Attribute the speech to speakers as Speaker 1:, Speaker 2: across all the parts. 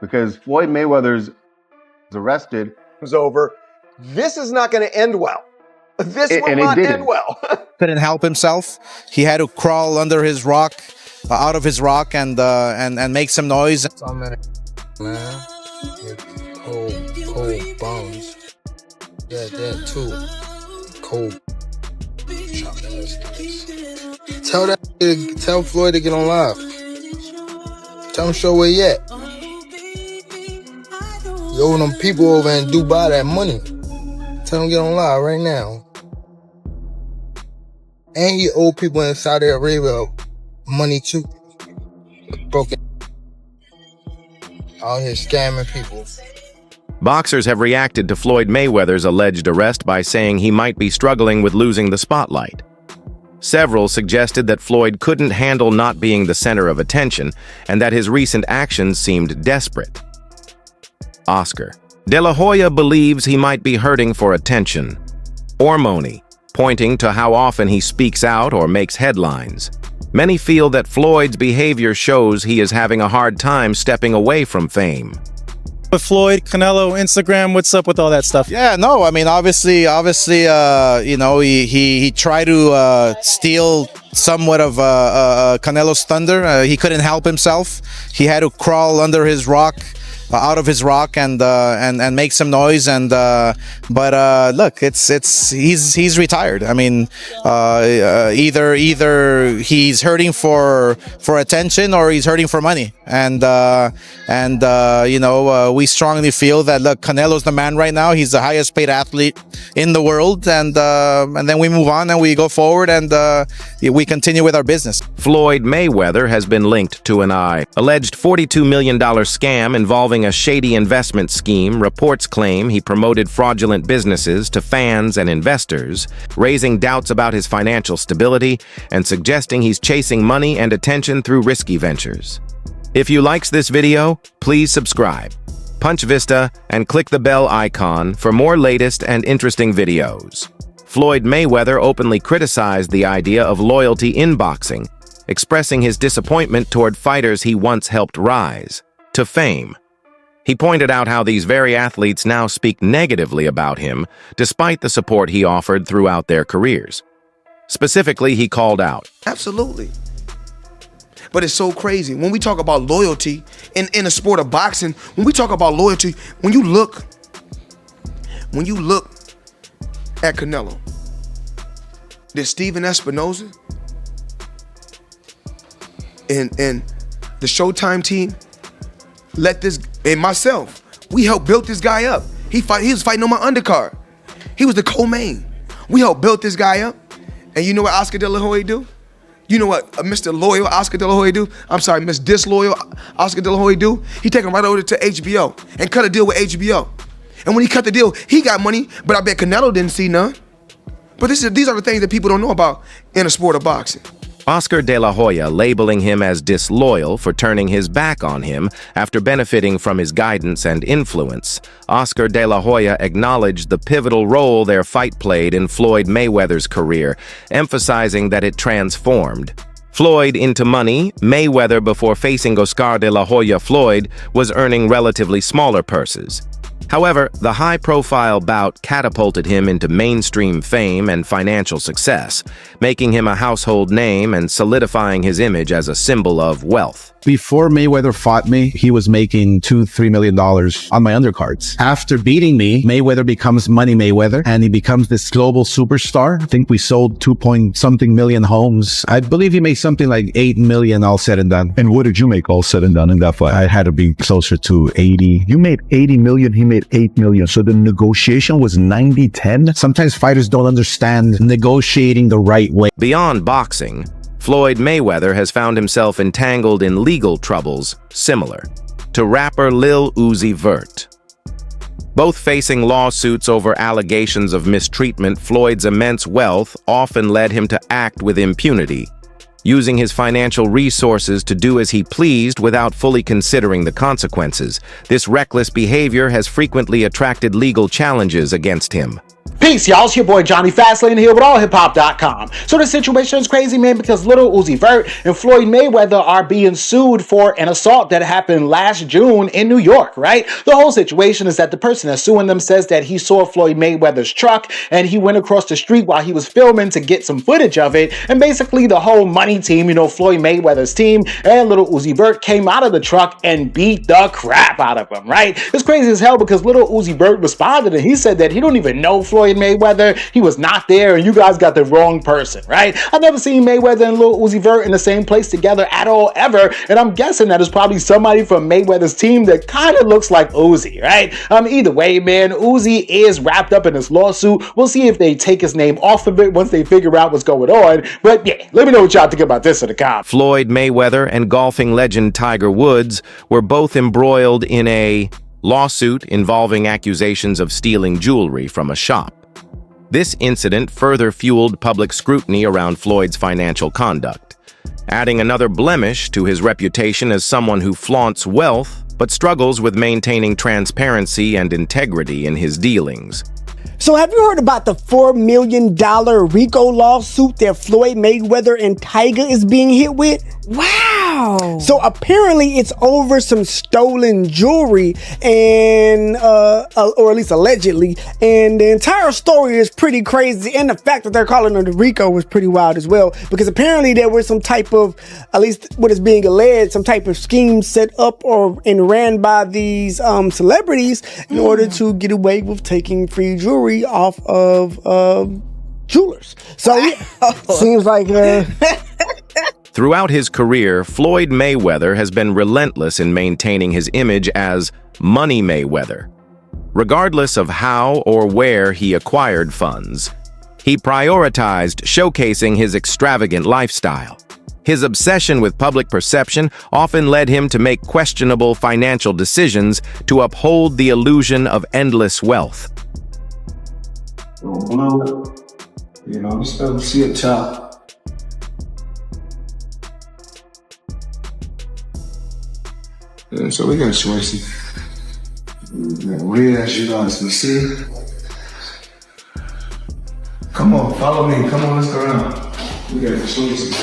Speaker 1: because Floyd Mayweather's arrested.
Speaker 2: It's over. This is not going to end well. This will not end well.
Speaker 3: Couldn't help himself. He had to crawl under his rock, out of his rock, and make some noise.
Speaker 4: Some man, with cold bones. Yeah, that too. Cold. Tell Floyd to get on live. Tell him show where he at. You owe them people over in Dubai that money. Tell him get on live right now. And you owe people in Saudi Arabia money too. Broken. Out here scamming people.
Speaker 5: Boxers have reacted to Floyd Mayweather's alleged arrest by saying he might be struggling with losing the spotlight. Several suggested that Floyd couldn't handle not being the center of attention and that his recent actions seemed desperate. Oscar De La Hoya believes he might be hurting for attention. Ormoni, pointing to how often he speaks out or makes headlines. Many feel that Floyd's behavior shows he is having a hard time stepping away from fame.
Speaker 6: With Floyd, Canelo, Instagram, what's up with all that stuff?
Speaker 3: Yeah, no, I mean, obviously, you know, he tried to steal somewhat of Canelo's thunder. He couldn't help himself. He had to crawl under his rock, out of his rock, and make some noise. And but look, he's retired. I mean, either he's hurting for attention or he's hurting for money. And you know, we strongly feel that, look, Canelo's the man right now. He's the highest paid athlete in the world, and then we move on and we go forward and we continue with our business.
Speaker 5: Floyd Mayweather has been linked to an alleged $42 million scam involving a shady investment scheme. Reports claim he promoted fraudulent businesses to fans and investors, raising doubts about his financial stability and suggesting he's chasing money and attention through risky ventures. If you liked this video, please subscribe, punch Vista, and click the bell icon for more latest and interesting videos. Floyd Mayweather openly criticized the idea of loyalty in boxing, expressing his disappointment toward fighters he once helped rise to fame. He pointed out how these very athletes now speak negatively about him, despite the support he offered throughout their careers. Specifically, he called out,
Speaker 7: absolutely. But it's so crazy. When we talk about loyalty in the sport of boxing, when we talk about loyalty, when you look at Canelo, there's Steven Espinoza and the Showtime team let this, and myself, we helped build this guy up. He was fighting on my undercard. He was the co-main. We helped build this guy up. And you know what Oscar De La Hoya do? You know what Mr. Loyal Oscar De La Hoya do? I'm sorry, Miss Disloyal Oscar De La Hoya do? He take him right over to HBO and cut a deal with HBO. And when he cut the deal, he got money, but I bet Canelo didn't see none. But these are the things that people don't know about in the sport of boxing.
Speaker 5: Oscar De La Hoya labeling him as disloyal for turning his back on him after benefiting from his guidance and influence. Oscar De La Hoya acknowledged the pivotal role their fight played in Floyd Mayweather's career, emphasizing that it transformed Floyd into money. Mayweather, before facing Oscar De La Hoya, Floyd was earning relatively smaller purses. However, the high-profile bout catapulted him into mainstream fame and financial success, making him a household name and solidifying his image as a symbol of wealth.
Speaker 8: Before Mayweather fought me, he was making $2-3 million on my undercards. After beating me, Mayweather becomes Money Mayweather, and he becomes this global superstar. I think we sold 2-point-something million homes. I believe he made something like $8 million all said and done.
Speaker 9: And what did you make all said and done in that fight?
Speaker 8: I had to be closer to 80.
Speaker 9: You made 80 million, he made 8 million. So the negotiation was 90-10?
Speaker 8: Sometimes fighters don't understand negotiating the right way.
Speaker 5: Beyond boxing, Floyd Mayweather has found himself entangled in legal troubles similar to rapper Lil Uzi Vert. Both facing lawsuits over allegations of mistreatment, Floyd's immense wealth often led him to act with impunity, using his financial resources to do as he pleased without fully considering the consequences. This reckless behavior has frequently attracted legal challenges against him.
Speaker 10: Peace, y'all. It's your boy Johnny Fastlane here with allhiphop.com. So the situation is crazy, man, because Lil Uzi Vert and Floyd Mayweather are being sued for an assault that happened last June in New York, right? The whole situation is that the person that's suing them says that he saw Floyd Mayweather's truck and he went across the street while he was filming to get some footage of it. And basically the whole money team, Floyd Mayweather's team and Lil Uzi Vert came out of the truck and beat the crap out of him, right? It's crazy as hell because Lil Uzi Vert responded and he said that he don't even know Floyd Mayweather, he was not there, and you guys got the wrong person, right? I've never seen Mayweather and Lil Uzi Vert in the same place together at all, ever, and I'm guessing that it's probably somebody from Mayweather's team that kind of looks like Uzi, right? Either way, man, Uzi is wrapped up in this lawsuit. We'll see if they take his name off of it once they figure out what's going on, but yeah, let me know what y'all think about this in the comments.
Speaker 5: Floyd Mayweather and golfing legend Tiger Woods were both embroiled in a lawsuit involving accusations of stealing jewelry from a shop. This incident further fueled public scrutiny around Floyd's financial conduct, adding another blemish to his reputation as someone who flaunts wealth but struggles with maintaining transparency and integrity in his dealings.
Speaker 11: So have you heard about the $4 million RICO lawsuit that Floyd Mayweather and Tiger is being hit with? Wow! So apparently it's over some stolen jewelry and, or at least allegedly, and the entire story is pretty crazy, and the fact that they're calling it RICO was pretty wild as well, because apparently there was some type of, at least what is being alleged, some type of scheme set up and ran by these celebrities in order to get away with taking free jewelry off of jewelers. So yeah, seems like
Speaker 5: Throughout his career, Floyd Mayweather has been relentless in maintaining his image as Money Mayweather. Regardless of how or where he acquired funds, he prioritized showcasing his extravagant lifestyle. His obsession with public perception often led him to make questionable financial decisions to uphold the illusion of endless wealth.
Speaker 12: Still see a chop. Yeah, so we got choices. Red, as you guys can see. Come on, follow me. Come on, let's go around. We got choices.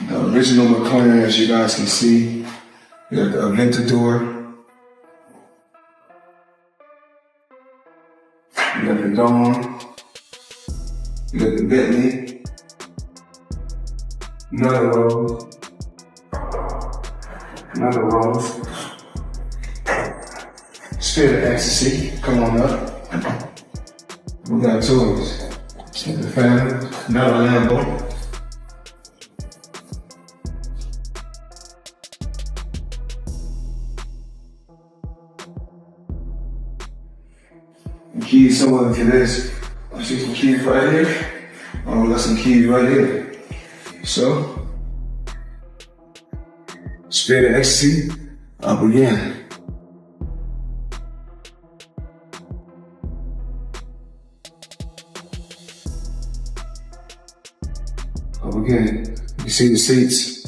Speaker 12: The original McLaren, as you guys can see. We got the Aventador. We got the Dawn. We got the Bentley. Another Rose. Another Rose. Spirit of Ecstasy, come on up. We got toys. The family, another Lambo. The keys somewhere to this. I see some keys right here. Oh, we got some keys right here. So, Spirit of Ecstasy, up again. Up again. You see the seats.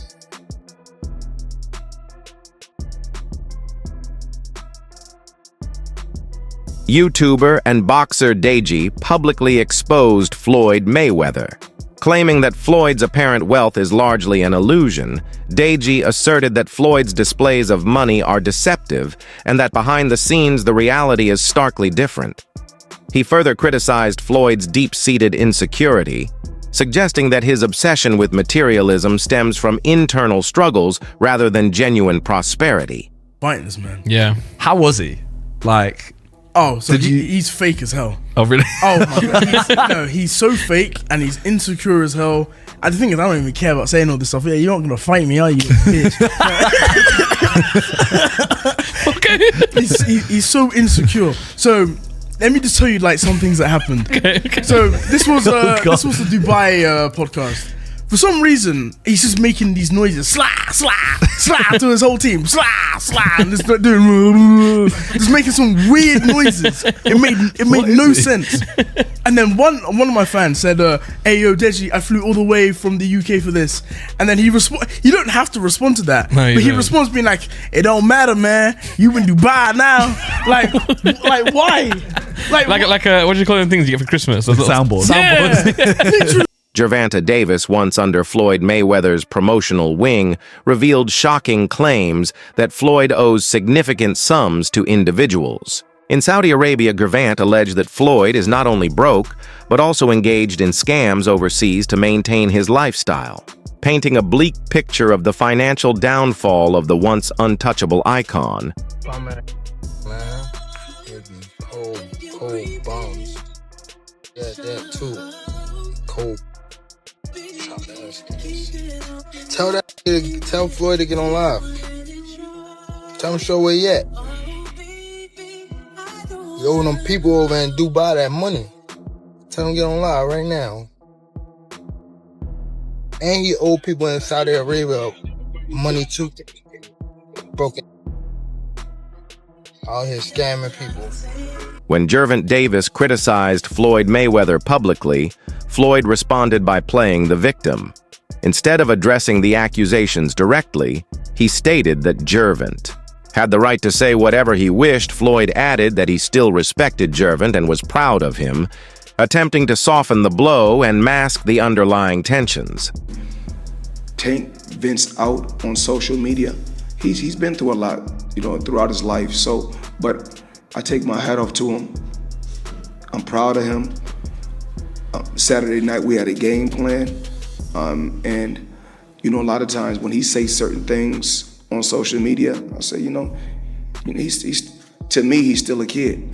Speaker 5: YouTuber and boxer Deji publicly exposed Floyd Mayweather. Claiming that Floyd's apparent wealth is largely an illusion, Deji asserted that Floyd's displays of money are deceptive and that behind the scenes the reality is starkly different. He further criticized Floyd's deep-seated insecurity, suggesting that his obsession with materialism stems from internal struggles rather than genuine prosperity.
Speaker 13: Fighting this man.
Speaker 14: Yeah. How was he? Like...
Speaker 13: Oh, so he's fake as hell.
Speaker 14: Oh, really?
Speaker 13: Oh, my God. He's so fake and he's insecure as hell. And the thing is, I don't even care about saying all this stuff. Yeah, you're not going to fight me, are you, bitch? Okay. He's so insecure. So, let me just tell you, like, some things that happened. Okay. So, this was the Dubai podcast. For some reason, he's just making these noises, slah, slah, slah, to his whole team, slah, slah, and just making some weird noises. It made no sense. And then one of my fans said, "Hey yo, Deji, I flew all the way from the UK for this." And then he you don't have to respond to that, but he responds being like, "It don't matter, man. You in Dubai now." Like why? Like
Speaker 15: a what do you call them things you get for Christmas? Those little
Speaker 14: Soundboard.
Speaker 13: Literally.
Speaker 5: Gervonta Davis, once under Floyd Mayweather's promotional wing, revealed shocking claims that Floyd owes significant sums to individuals. In Saudi Arabia, Gervonta alleged that Floyd is not only broke, but also engaged in scams overseas to maintain his lifestyle, painting a bleak picture of the financial downfall of the once untouchable icon.
Speaker 4: Man, cold bombs. Yeah, that too. Cold. Tell Floyd to get on live. Tell him show where he at. You owe them people over in Dubai that money. Tell him get on live right now. And he owe people in Saudi Arabia money too. Broken. Out here scamming people.
Speaker 5: When Gervonta Davis criticized Floyd Mayweather publicly, Floyd responded by playing the victim. Instead of addressing the accusations directly, he stated that Gervonta had the right to say whatever he wished. Floyd added that he still respected Gervonta and was proud of him, attempting to soften the blow and mask the underlying tensions.
Speaker 12: Tank Vince out on social media. He's been through a lot, throughout his life. But I take my hat off to him. I'm proud of him. Saturday night we had a game plan, and a lot of times when he says certain things on social media, I say, he's to me he's still a kid,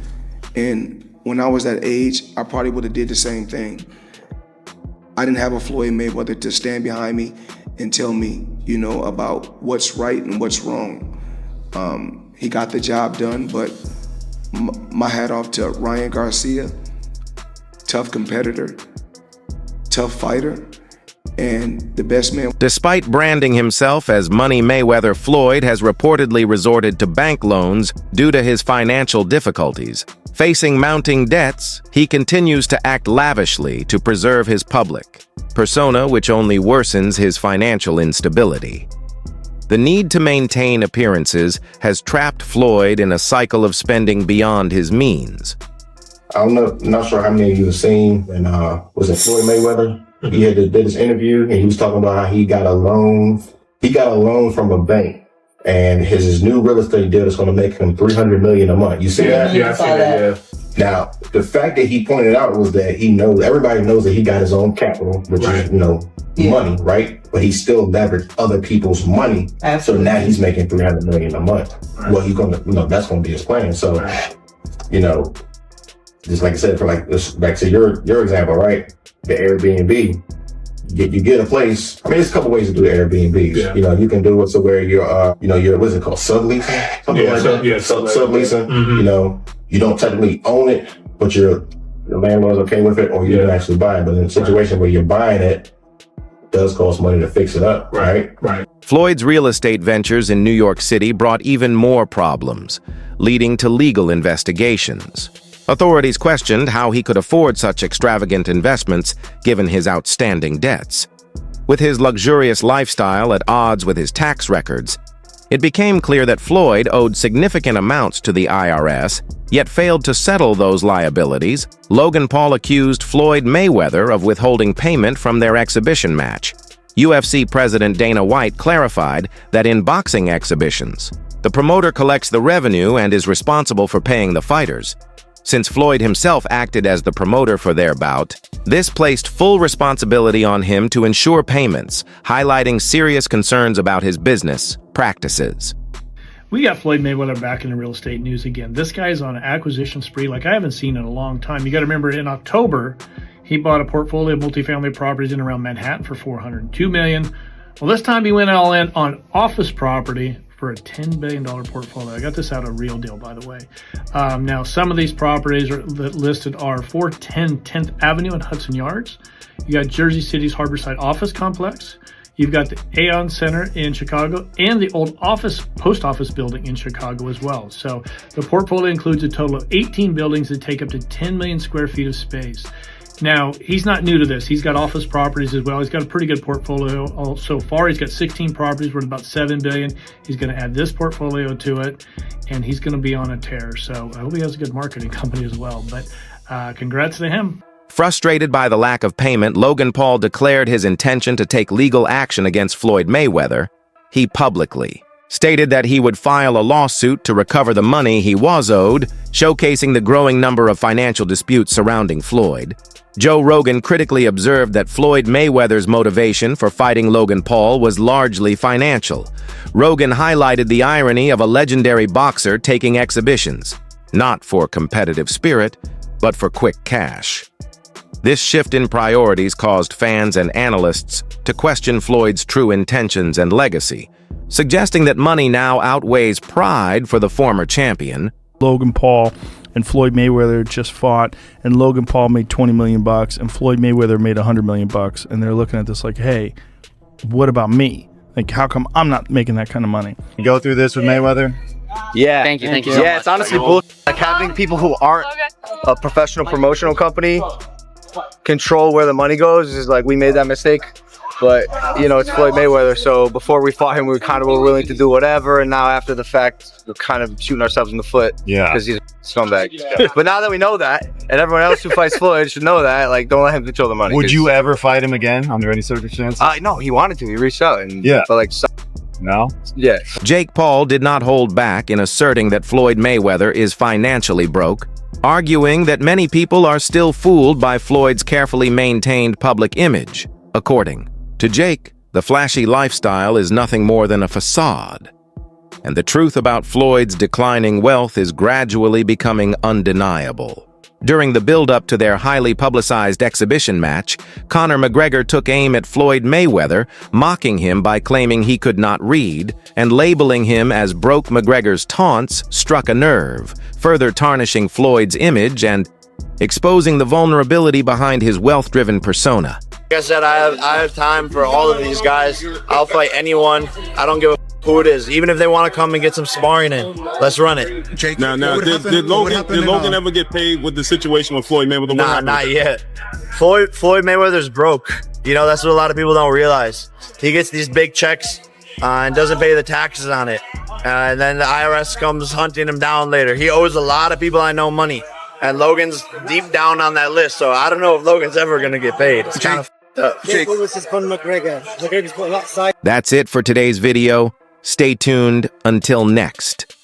Speaker 12: and when I was that age, I probably would have did the same thing. I didn't have a Floyd Mayweather to stand behind me and tell me, about what's right and what's wrong. He got the job done, but my hat off to Ryan Garcia, tough competitor, tough fighter, and the best man.
Speaker 5: Despite branding himself as Money Mayweather, Floyd has reportedly resorted to bank loans due to his financial difficulties. Facing mounting debts, he continues to act lavishly to preserve his public persona, which only worsens his financial instability. The need to maintain appearances has trapped Floyd in a cycle of spending beyond his means.
Speaker 16: I'm not sure how many of you have seen, and was it Floyd Mayweather? He did this interview, and he was talking about how he got a loan. He got a loan from a bank, and his new real estate deal is going to make him $300 million a month. You see that?
Speaker 12: Yeah, I see that. Yeah.
Speaker 16: Now, the fact that he pointed out was that everybody knows that he got his own capital, which is money, right? But he still leveraged other people's money. Absolutely. So now he's making $300 million a month. Right. Well, he's gonna, that's going to be his plan. So, just like I said, back to your example, right? The Airbnb, you get a place. I mean, there's a couple ways to do Airbnbs. Yeah. You can do it so where you're what's it called, subleasing, something like that. Yeah, subleasing. Mm-hmm. You don't technically own it, but the landlord's okay with it, or you can actually buy it. But in a situation where you're buying it, does cost money to fix it up, right? Right.
Speaker 5: Floyd's real estate ventures in New York City brought even more problems, leading to legal investigations. Authorities questioned how he could afford such extravagant investments given his outstanding debts. With his luxurious lifestyle at odds with his tax records, it became clear that Floyd owed significant amounts to the IRS, yet failed to settle those liabilities. Logan Paul accused Floyd Mayweather of withholding payment from their exhibition match. UFC President Dana White clarified that in boxing exhibitions, the promoter collects the revenue and is responsible for paying the fighters. Since Floyd himself acted as the promoter for their bout, this placed full responsibility on him to ensure payments, highlighting serious concerns about his business practices.
Speaker 17: We got Floyd Mayweather back in the real estate news again. This guy's on an acquisition spree like I haven't seen in a long time. You got to remember, in October, he bought a portfolio of multifamily properties in around Manhattan for $402 million. Well, this time he went all in on office property for a $10 billion portfolio. I got this out of Real Deal, by the way. Now, some of these properties listed are 410 10th Avenue and Hudson Yards. You got Jersey City's Harborside Office Complex. You've got the Aon Center in Chicago and the old post office building in Chicago as well. So the portfolio includes a total of 18 buildings that take up to 10 million square feet of space. Now, he's not new to this. He's got office properties as well. He's got a pretty good portfolio so far. He's got 16 properties worth about $7 billion. He's going to add this portfolio to it, and he's going to be on a tear. So I hope he has a good marketing company as well. But congrats to him.
Speaker 5: Frustrated by the lack of payment, Logan Paul declared his intention to take legal action against Floyd Mayweather. He publicly stated that he would file a lawsuit to recover the money he was owed, showcasing the growing number of financial disputes surrounding Floyd. Joe Rogan critically observed that Floyd Mayweather's motivation for fighting Logan Paul was largely financial. Rogan highlighted the irony of a legendary boxer taking exhibitions, not for competitive spirit, but for quick cash. This shift in priorities caused fans and analysts to question Floyd's true intentions and legacy, suggesting that money now outweighs pride for the former champion.
Speaker 13: Logan Paul and Floyd Mayweather just fought, and Logan Paul made $20 million, and Floyd Mayweather made $100 million, and they're looking at this like, hey, what about me? Like, how come I'm not making that kind of money?
Speaker 1: You go through this with Mayweather?
Speaker 2: Yeah.
Speaker 18: Thank you.
Speaker 2: Yeah, it's honestly bullshit. Like having people who aren't a professional promotional company control where the money goes is like, we made that mistake. But, you know, it's Floyd Mayweather, so before we fought him, we kind of were willing to do whatever, and now after the fact, we're kind of shooting ourselves in the foot.
Speaker 1: Yeah.
Speaker 2: Because he's a scumbag. But now that we know that, and everyone else who fights Floyd should know that, like, don't let him control the money.
Speaker 1: Would you ever fight him again under any circumstances?
Speaker 2: No, he wanted to. He reached out. And,
Speaker 1: yeah.
Speaker 2: But, like,
Speaker 1: no?
Speaker 2: Yeah.
Speaker 5: Jake Paul did not hold back in asserting that Floyd Mayweather is financially broke, arguing that many people are still fooled by Floyd's carefully maintained public image. According to Jake, the flashy lifestyle is nothing more than a facade, and the truth about Floyd's declining wealth is gradually becoming undeniable. During the build-up to their highly publicized exhibition match, Conor McGregor took aim at Floyd Mayweather, mocking him by claiming he could not read, and labeling him as broke. McGregor's taunts struck a nerve, further tarnishing Floyd's image and exposing the vulnerability behind his wealth-driven persona.
Speaker 19: Like I said, I have time for all of these guys. I'll fight anyone. I don't give a who it is. Even if they want to come and get some sparring in, let's run it.
Speaker 20: Jake, now, did Logan ever get paid with the situation with Floyd Mayweather?
Speaker 19: Nah, not yet. Floyd Mayweather's broke. You know, that's what a lot of people don't realize. He gets these big checks and doesn't pay the taxes on it. And then the IRS comes hunting him down later. He owes a lot of people I know money. And Logan's deep down on that list, so I don't know if Logan's ever going to get paid. It's kind of
Speaker 18: Jake versus Conor McGregor. McGregor's put a lot of side.
Speaker 5: That's it for today's video. Stay tuned until next.